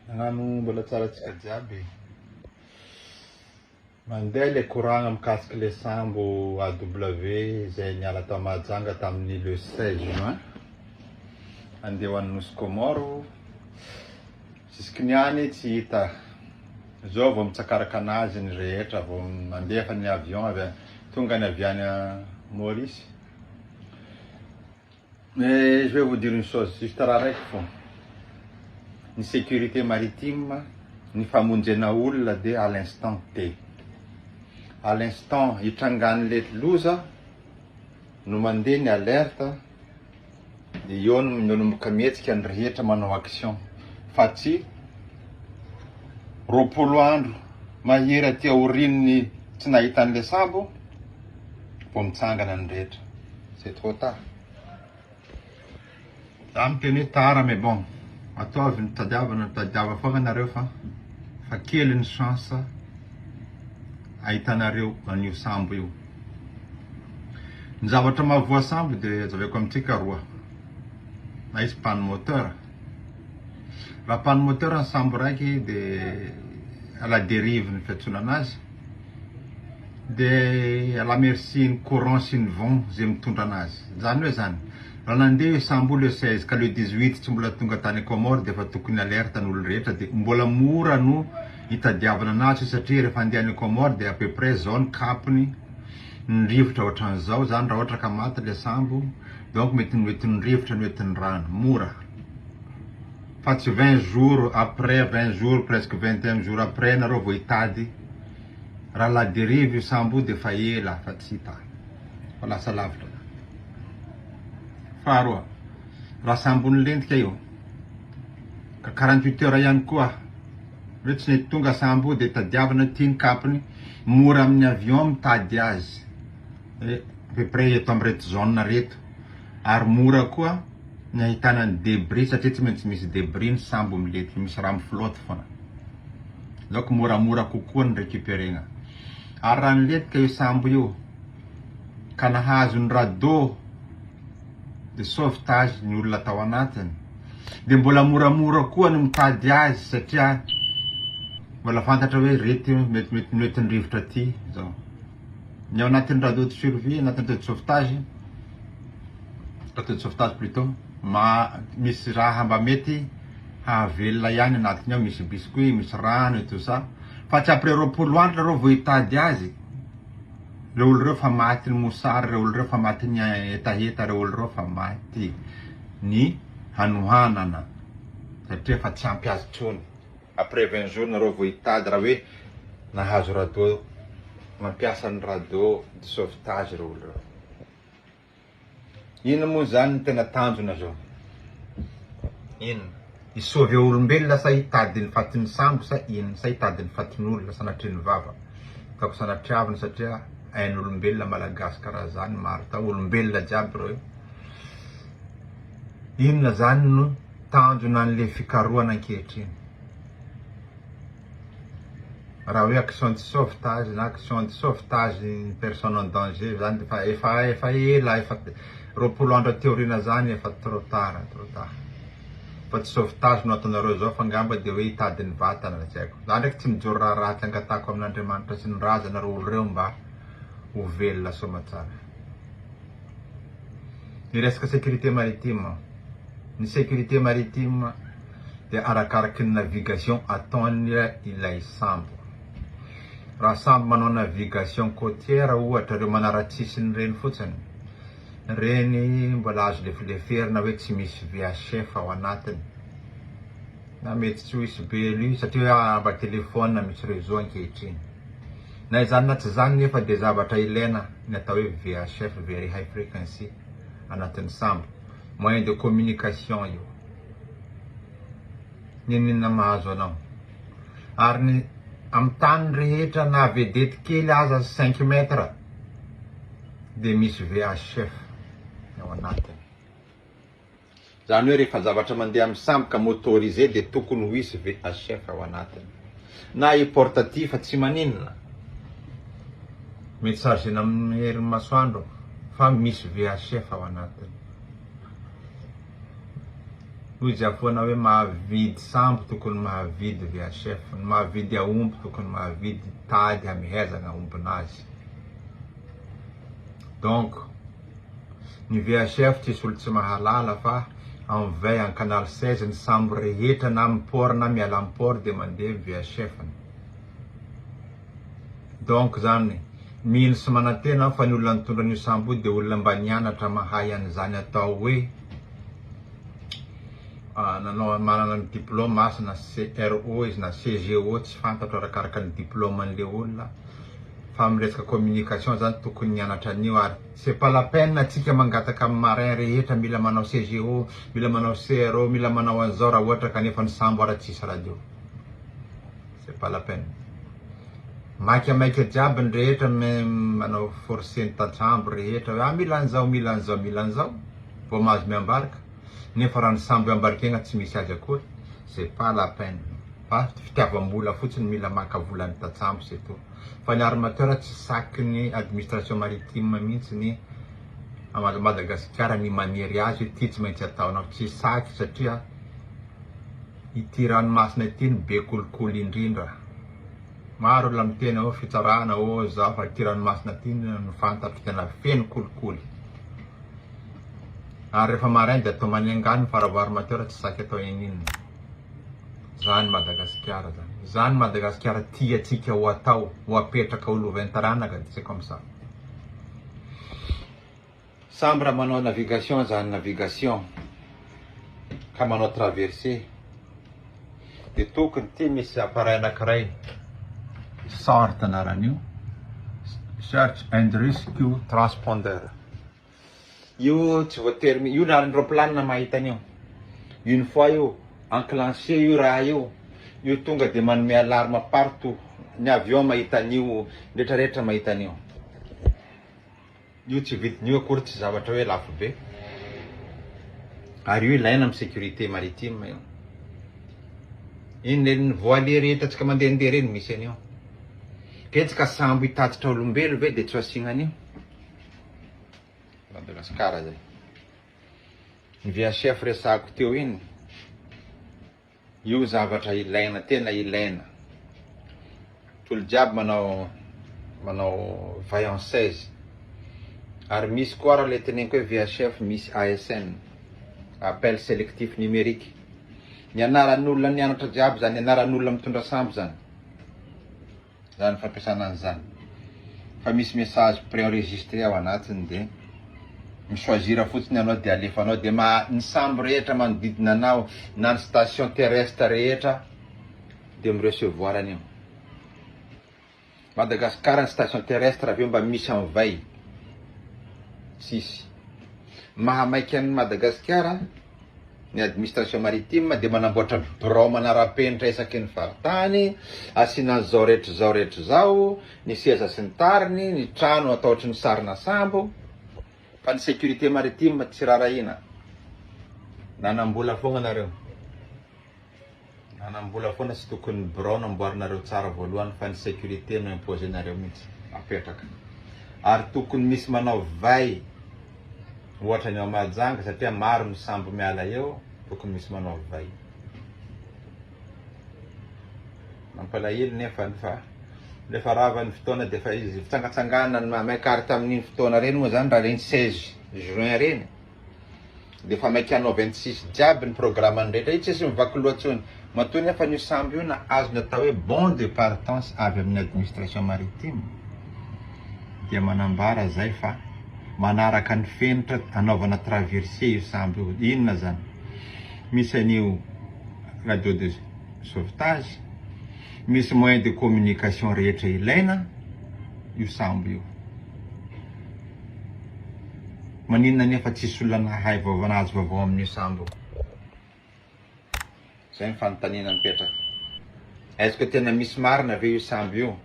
Nagnano mbola tsaratsika jiaby. Mandeha le koragna mikasiky le sambo AW izay niala tao Mahajanga tamin'ny le 16 juin. Andeha ho an'ny Nosy Comore. Jusky niany tsy hita. Zao vao mitsakaraka anazy ny rehetra vao mandefa ny avion tonga ny aviany Maurice. Mais je vais vous dire une chose, juste raiky. Ni sécurité maritime, ni famonjena olona de à l'instant T. À l'instant, hitrangan'ny le loza, no mandeha ny alerte, de eo no manomboka mihetsika ny rehetra manao action. Fa tsy roapolo andro mahery aty aorian'ny tsy nahitan'le sambo, vao mitsangana ny rehetra. C'est trop tard. Za miteny hoe tara, mais bon, ataovy ny tadiava foana nareo fa kely ny chance ahitanareo an'io sambo io. Ny zavatra mahavoa sambo de zaveko amintsika roa. Na izy panne moteur. Raha panne moteur ny sambo raiky de à la dérive ny fiantsona anazy. De à la merci ny courant sy ny vent zay mitondra anazy. Zany hoe zany. Raha nandeha sambo le 16 ka le 18 tsy mbola tonga tany Comore de fa tokony alerte n'olo rehetra de mbola mora no hitadiavana anazy satria rehefa andeha any Comore de à peu près zone kapony ny rivotra ohatran'izao zany raha ohatra ka maty le sambo, donc mety ny rivotra mety ny rano mora. Fa tsy 20 jours après, 20 jours presque 21 jours après nareo vao hitady raha la dérive io sambo de fa ela fa tsy hita fa lasa lavitra. Faharoa, raha sambony lentika io ka 48 heures ihany koa hoe tsy nety tonga sambo de tadiavana tiany kapony, mora amin'ny avion mitady azy à peu près eto am'reto zone reto, ary mora koa ny ahitana ny débris satria tsy maintsy misy débris ny sambo milety, misy raha miflotte foana. Donc moramora kokoa ny récupérena. Ary raha niletika io sambo io ka nahazo ny radeau de sauvetage ny olona tao anatiny, de mbola moramora koa ny mitady azy satria mbola fantatra hoe rety mety ny rivotra ty zao. Ny ao anatin'ny radeau de survie, anatin'ny radeau de sauvetage plutôt, misy raha mba mety hahavelona ihany anatiny ao, misy biscuit, misy rano et tout ça. Fa tsy après roapolo andro nareo vao hitady azy, le olo reo fa maty ny mosary, le olo reo fa maty ny hetaheta, le olo reo fa maty ny hanohanana satria fa tsy ampy azy tsony. Après 20 jours nareo vao hitady raha hoe nahazo radeau, mampiasa ny radeau de sauvetage le olo reo. Ino moa zany ny tena tanjona zao? Ino? Isauve olombelona sa hitady ny fatin'ny sambo sa ino? Sa hitady ny fatin'olona sanatria ny vava? Kako sanatriavina satria ain'olombelona malagasy karaha zany maro tao, olombelona jiaby reo. Inona zany no tanjona an'le fikarohana ankehitriny? Raha hoe action de sauvetage na action de sauvetage une personne en danger zany efa ela, efa roapolo andro teoriana zany efa trop tard. Fa tsy sauvetage no ataonareo zao fa ngamba de hoe hitady ny vatana tsy haiko. Zany ndraiky tsy mijoro raha ratsy angatahako amin'Andriamanitra sy ny razanareo olo reo mba ho velona soamatsara. Ny resaka sécurité maritime. Ny sécurité maritime de arakaraky ny navigation ataony ilay sambo. Raha sambo manao navigation côtière ohatra reo manaratsisy ny reny fotsiny, reny mbola azo leferina hoe tsy misy VHF ao anatiny, na mety tsy hoisy be lui satria amba telefona misy réseau ankehitriny. Na izany na tsy zany nefa de zavatra ilaina ny atao hoe VHF, very high frequency, anatin'ny sambo, moyen de communication io. Ninona mahazo anao? Ary ny amin'ny tany rehetra na vedety kely aza 5 metres de misy VHF ao anatiny. Zany hoe rehefa zavatra mandeha amin'ny sambo ka motorisé de tokony ho hisy VHF ao anatiny. Na i portatif fa tsy maninona. Mety chargena amin'ny herin'ny masoandro fa misy VHF ao anatiny. Izy afoana hoe mahavidy sambo tokony mahavidy VHF, mahavidy aomby tokony mahavidy tady hamehezana aombinazy. Donc ny VHF tsisy olo tsy mahalala fa envers en canal 16 ny sambo rehetra na amin'ny port na miala amin'ny port de mandeha VHF. Donc zany mino sy manantena fa ny olona nitondra an'io sambo io de olona mba nianatra mahay an'izany atao hoe nanao manana ny diplôme asa na CRO izy na CGO tsy fantatro arakaraka ny diplôme an'le olona fa amin'ny resaka communication zany tokony nianatra an'io ary c'est pas la peine atsika mangataka amin'ny marin rehetra mila manao CGO, mila manao CRO, mila manao an'izao raha ohatra kanefa ny sambo ara tsisy radio. C'est pas la peine. Maika jiaby ny rehetra manao forcé ny tatsambo rehetra mila an'izao vao mahazo miambaraka nefa raha ny sambo ambarikegna tsy misy azy akory, c'est pas la peine. Fa fitiavam-bola fotsiny mila maka vola ny tatsambo c'est tout. Fa ny armateur tsy saky ny administration maritime mihitsy ny Madagasikara ny maniry azy hoe ty tsy maintsy ataonao, tsy saky satria ity ranomasina ity be kolikoly indrindra. Maro olona miteny hoe fitsarana za fa ity ranomasina ity no fantatro tena feno kolikoly. Ary rehefa maraina de atao manengany fa raha armateur tsy saky atao inona. Zany Madagasikara zany. Zany Madagasikara tia atsika ho atao, ho apetraka olo ventaranaka, c'est comme ça. Sambo raha manao navigation zany navigation ka manao traversée de tokony ty misy appareil anankiray SART anaran'io, Search and Rescue Transponder. Io tsy voatery io na androplanina mahita an'io. Une fois io enclenché io raha io tonga de manome alarme partout. Ny avion mahita an'io, rehetrarehetra mahita an'io. Io tsy vidin'io akory tsy zavatra hoe lafo be. Ary io ilaina amin'ny sécurité maritime io. Iny voile rehetra tsika mandehandeha reny misy an'io. Ketsika sambo hitatitra olombelo ve de tsy asiana an'io. Madagasikara zay. Ny VHF resahako teo iny, io zavatra ilaina, tena ilaina. Tolo jiaby manao vaillant 16. Ary misy koa raha le teneniko hoe VHF misy ASN, appel sélectif numérique. Ny anaran'olona nianatra jiaby zany, anaran'olona mitondra sambo zany. Zany fampiasana an'izany. Fa misy message préenregistré ao anatiny de michoisir fotsiny anao de alefanao de ny sambo rehetra manodidina anao na ny station terrestre rehetra de mirecevoir an'io. Madagasikara ny station terrestre aveo mba misy an'vay. Sisy. Mahamaiky an'ny Madagasikara ny administration maritime de manamboatra birao manara-penitra isaky ny faritany, asiana zao rehetra zao, ny seza sy ny tariny, ny trano atao ohatry ny sarina sambo. Fa ny sécurité maritime tsy rarahina. Nanambola foana nareo. Nanambola foana tsy tokony birao namboarinareo tsara voalohany fa ny sécurité no imposé nareo mihitsy apetraka. Ary tokony misy manao vay ohatra ny ao Mahajanga satria maro ny sambo miala eo, tokony misy manao vay. Mampalahelo nefa fa rehefa rava ny fotoana de fa izy fitsangatsangana mahay carte amin'iny fotoana reny moa zany raha reny 16 juin reny. De fa maiky anao 26 jiaby ny programme ny rehetra, tsy mivaky loatsony. Matoa nefa ny sambo io na azony atao hoe bon de partance avy amin'ny administration maritime. Dia manambara zay fa manaraka ny fenitra anaovana traversée io sambo io. Inona zany? Misy an'io radio de sauvetage, misy moyen de communication rehetra ilaina io sambo io. Maninona nefa tsisy olona nahay vavanazy vaovao amin'io sambo. Zay ny fanontaniana mipetraka. Est-ce que tena misy marina ve io sambo io?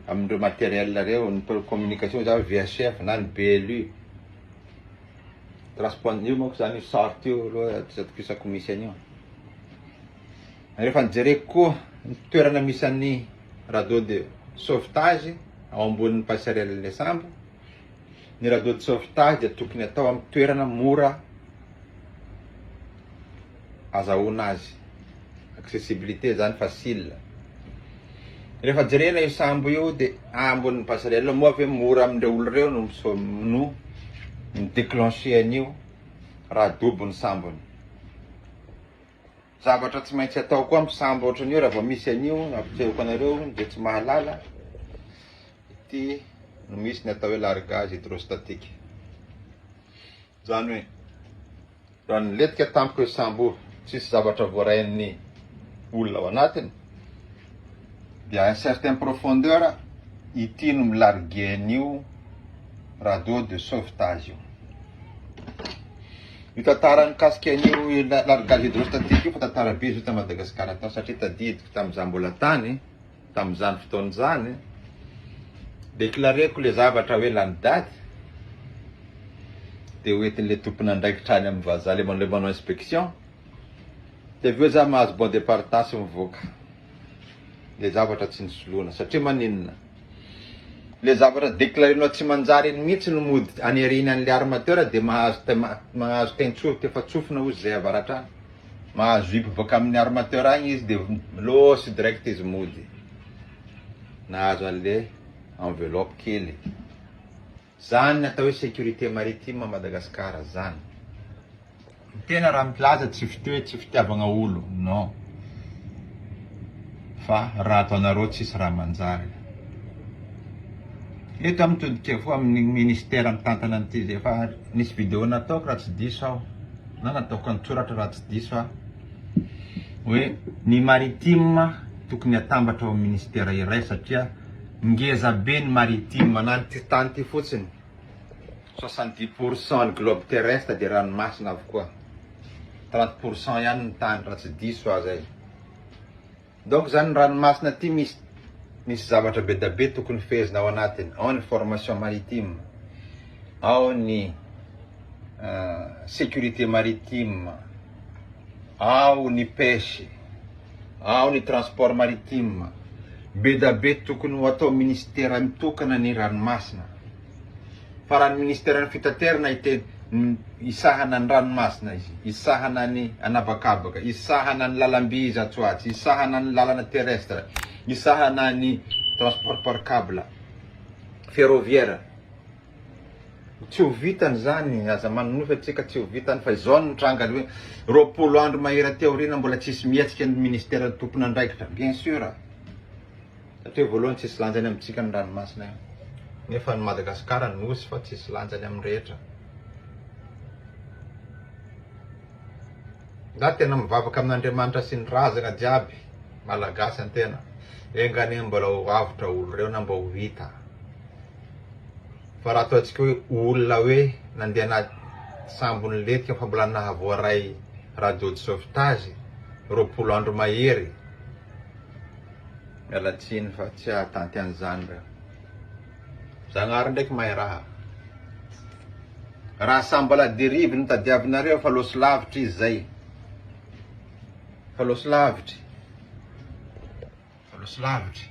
Amin'ireo matériel reo, ny communication zao VHF na ny BLU. Transpondeur io moa zany io SART io aloha tsy atokisako misy an'io. Rehefa nijereko koa ny toerana misy an'ny radio de sauvetage ao ambonin'ny passerelle sambo. Ny radio de sauvetage dia tokony atao amin'ny toerana mora azahoana azy. Accessibilité zany facile. Rehefa jerena io sambo io de ambon'ny passerelle moa ve mora amindreo olo reo no déclencher an'io raha dobony sambony. Zavatra tsy maintsy atao koa amin'ny sambo ohatran'io raha vao misy an'io ampitsehoko anareo de tsy mahalala. Ity no misy ny atao hoe largage hydrostatique. Zany hoe raha niletika tampoka io sambo tsisy zavatra voarain'ny olona ao anatiny dia à une certaine profondeur ity no milargue an'io radeau de sauvetage io. Io tantara mikasika an'io largage hydrostatique io fa tantara be izy io ta Madagasikara tao satria tadidiko tamin'izaho mbola tany tamin'izany fotoan'izany déclareko le zavatra hoe lany daty de hoentin'le tompony andraikitra any amin'ny vazaha le manao inspection de aveo za mahazo bon de partance mivoaka le zavatra tsy nisoloana satria maninona le zavatra déclarenao tsy manjary iny mihitsy no mody anerina an'le armateur de mahazo tentsofi efa tsofina ozy zay avaratra any mahazo ipy boaka amin'ny armateur agny izy de losy direct izy mody nahazo an'le enveloppe kely. Zany atao hoe sécurité maritime à Madagasikara zany. Tena raha milaza tsy fitiavagna olo, non. Fa raha ataonareo tsisy raha manjary. Eto amitodika foa amin'ny ministère mitantana an'ity zay fa nisy vidéo nataoko raha tsy diso aho na nataoko antsoratra raha tsy diso aho hoe ny maritime tokony atambatra ao ministère iray satria ngeza be ny maritime na ty tany ty fotsiny 70% ny globe terrestre de ranomasina avokoa 30% ihany ny tany raha tsy diso aho zay. Donc zany ranomasina ty misy zavatra be da be tokony fehezina ao anatiny, ao ny formation maritime, ao ny sécurité maritime, ao ny pêche, ao ny transport maritime. Be da be tokony ho atao ministère mitokana ny ranomasina. Fa raha ny ministère ny fitaterana isahana ny ranomasina izy, isahana ny anabakabaka, isahana ny lalamby izy atsoatsy, isahana ny lalana terrestre, isahana ny transport par câble ferroviaire. Tsy ho vitany zany aza manofa atsika tsy ho vitany fa izao ny tranga hoe roapolo andro mahery teoriana mbola tsisy mietsika ny ministère tompony andraikitra. Bien sûr. Satria voalohany tsisy lanjany amintsika ny ranomasina io. Nefa ny Madagasikara nosy fa tsisy lanjany amin'ny rehetra. Da tena mivavaka amin'Andriamanitra sy ny razana jiaby malagasy antena. Engany mbola ho avotra olo reo na mba ho vita. Fa raha ataontsika hoe olona hoe nandeha anaty sambony letika fa mbola nahavoaray radio de sauvetage roapolo andro mahery. Mialatsiny fa tsy ahatanty an'izany reo. Zagnahary ndraiky mahay raha. Raha sambola dérive ny tadiavinareo fa losy lavitra izy zay. Fa losy lavitra. Fa losy lavitra.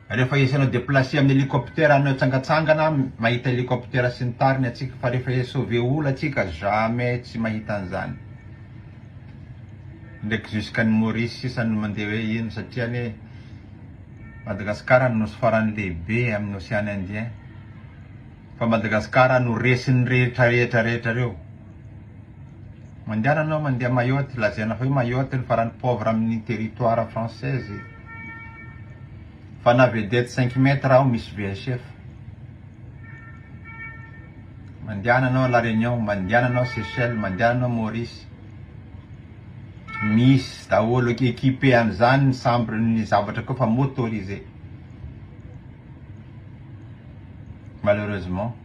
Rehefa isanao déplacé amin'ny hélicoptère anao tsangatsangana mahita hélicoptère sy ny tariny atsika fa rehefa sauver olo atsika jamais tsy mahita an'izany. Ndraiky jusqu'à ny Maurice sisa no mandeha hoe ino satria ny Madagasikara no nosy farany lehibe amin'ny Océan Indien. Fa Madagasikara no resin'ny rehetra reo. Mandehananao mandeha Mayotte, lazaina fa hoe Mayotte ny farany pauvre amin'ny territoire française. Fa na vedette 5 mètres ao misy VHF. Mandehananao La Réunion, mandehananao Seychelles, mandehananao Maurice. Misy daholo équipé an'izany ny sambre ny zavatra koa fa motorisé. Malheureusement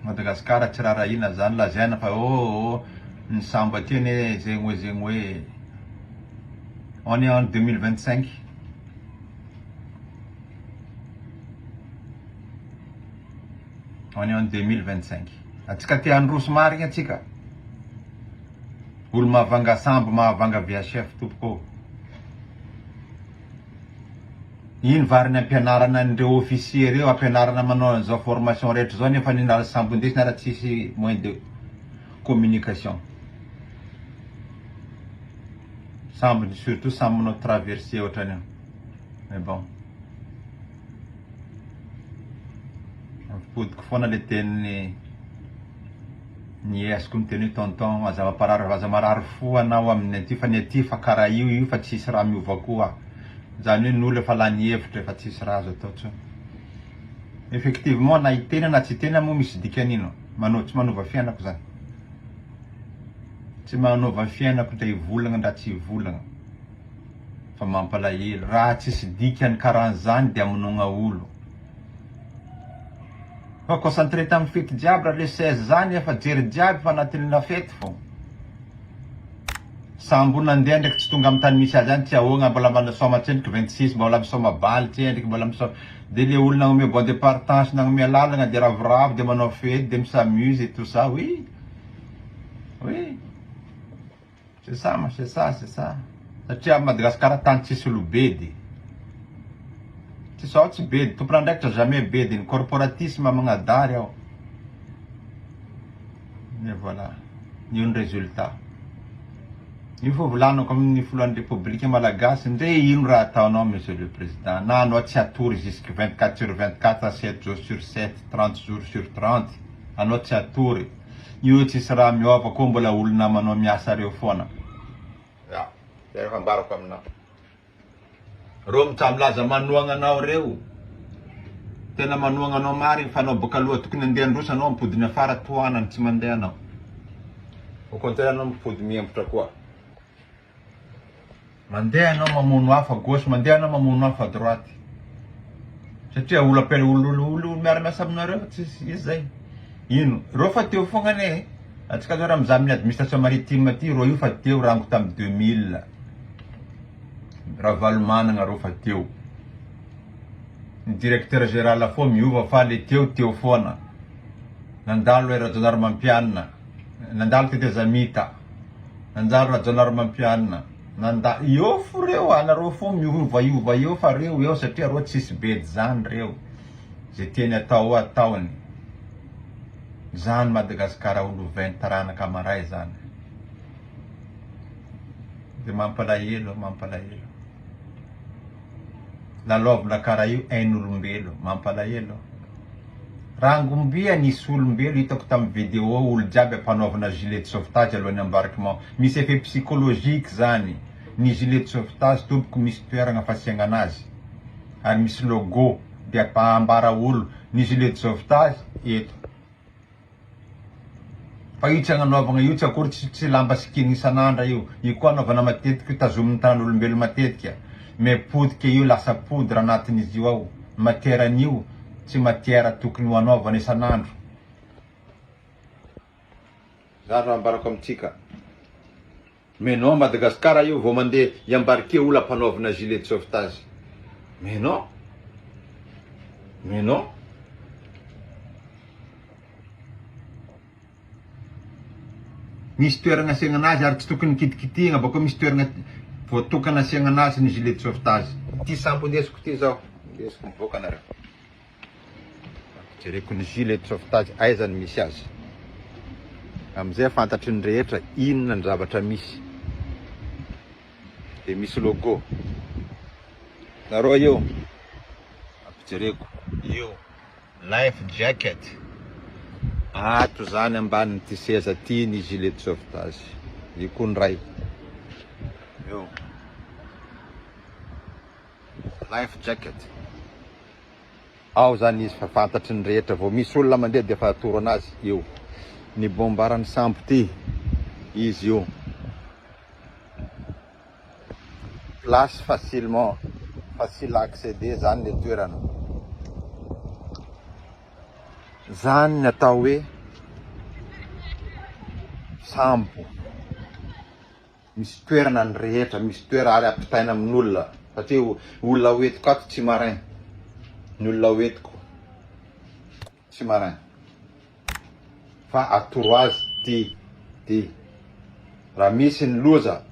Madagasikara tsy raharaina zany lazaina fa ny sambo aty ne zegny hoe on est en 2025. On est en 2025. Atsika te androso marigny atsika. Olo mahavanga sambo, mahavanga VHF tompoko. Ino variny ampianarana andreo officier reo, ampianarana manao an'izao formation rehetra zao nefa ninala sambo ndesy nara tsisy moins de communication. Surtout sambo traverser ohatran'io. Mais bon. Mipodiko foana le teniny niesiko miteny hoe tonton aza marary fo anao amin'ny aty fa ny aty fa karaha io fa tsisy raha miova koa. Zany hoe n'olo efa lany hevitra fa tsisy raha azo atao tsony. Effectivement na hiteny na tsy teny moa misy dikan'ino. Tsy manova fiainako zany. Tsy manova fiainako ndra hivolagna ndra tsy hivolagna. Fa mampalahelo. Raha tsisy dikany karahan'izany dia amonoagna olo. Fa concentré tamin'ny fety jiaby raha le 16 zany efa jery jiaby fa anatin'ny fety fô. Sambo nandeha ndraiky tsy tonga amin'ny tany misy azy any tsy ahoagna mbola manasoma tsendriky 26 mbola misoma baly tsendriky mbola misoma. De le olo nagnome bon de partance nagnome lalagna de ravoravo de manao fety de misamuse et tout ça, oui. Oui. C'est ça, c'est ça, c'est ça. Satria Madagascar tany tsisy olo bedy. Tsy sao tsy bedy, tompona ndraiky jamais bedy, ny corporatisme magnadary ao. Et voilà. Io ny résultat. Io fô volanako amin'ny filohan'ny République Malagasy, ndre ino raha ataonao Monsieur le Président. Na anao tsy atory jusque 24 sur 24, 7 jours sur 7, 30 jours sur 30. Anao tsy atory. Io tsisy raha miova koa mbola olona manao miasa reo foana. Ya, zay efa ambarako aminao. Reo mitsamlaza manoagna anao reo. Tena manoagna anao marigny fa anao boka aloha tokony andeha androsa anao mipody afara tohanany tsy mandeha anao. Au contraire anao mipody miembotra koa. Mandeha anao mamono hafa gauche, mandeha anao mamono hafa droite. Satria olo apela olo miara-miasa aminareo tsisy zay. Ino? Reo fa teo fogna ne. Atsika zao raha mizaha amin'ny administration maritime aty, reo io fa teo rango tamin'ny 2000. Raha valomanagna reo fa teo. Ny directeur général fô miova fa le teo foana. Nandalo era Rajaonary Mampianina. Nandalo tete Zamita. Nandalo Rajaonary Mampianina. Io fo reo anareo fô miova io fa reo eo satria reo tsisy bedy zany reo. Zay tiany atao ataony. Zany Madagascar olo 20 taranaka maray zany. De mampalahelo. Lalaovina karaha io ain'olombelo, mampalahelo. Rangombia nisy olombelo hitako tamin'ny vidéo olo jiaby ampanaovana gilet de sauvetage alohan'ny embarquement. Misy effet psychologique zany. Ny gilet de sauvetage tompoko misy toeragna fasiagna anazy. Ary misy logo de ambara olo ny gilet de sauvetage eto. Fa io tsy agnanaovagna io tsy akory tsy lamba sikiny isan'andra io. Io koa anaovana matetika tazomin'ny tanan'olombelo matetika. Mais potika io lasa poudre anatin'izy io ao. Matieran'io tsy matiera tokony ho anaovana isan'andro. Zany raha ambarako amintsika. Mais non, Madagascar io vao mandeha iambarquer olo ampanaovana gilet de sauvetage. Mais non. Misy toeragna asiagna anazy ary tsy tokony kitikitihana, bakao misy toeragna voatokana asiagna anazy ny gilet de sauvetage. Ty sambo ndesiko ty zao. Ndesiko mivoaka nareo. Jereko ny gilet de sauvetage aizany misy azy. Amizay fantatry ny rehetra inona ny zavatra misy. De misy logo. Nareo io. Jereko io life jacket. Ato zany ambanin'ny ty seza ty ny gilet de sauvetage. Io koa ny ray. Io. Life jacket. Ao zany izy fa fantatry ny rehetra vao misy olona mandeha de fa atoro anazy io. Ny bombarany sambo ty izy io. Place facile à accéder zany le toerana. Zany ny atao hoe sambo. Misy toerana ny rehetra, misy toerana ary ampitaina amin'olona. Satria olona hoentiko ato tsy marin. Ny olona hoentiko tsy marin. Fa atoro azy ty. Raha misy ny loza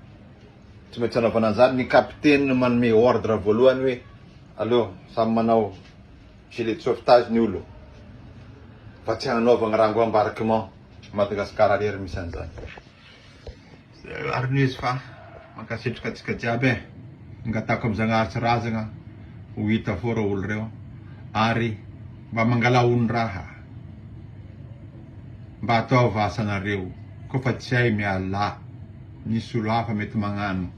tsy maintsy anaovana an'izany ny kapiteny manome ordre voalohany hoe allô samy manao gilet de sauvetage ny olo. Fa tsy hanaovagna rango embarquement. Madagasikara rery misy an'izany. Ary ny izy fa mankasitrika atsika jiaby ngatako amy Zagnahary razagna ho hita foa reo olo reo ary mba mangala ony raha mba atao vasanareo kofa tsy hay miala. Nisy olo hafa mety magnano,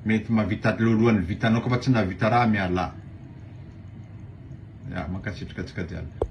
mety mavita lolohany vitanao kofa tsy navita raha miala. Ya, mankasitrika atsika jiaby.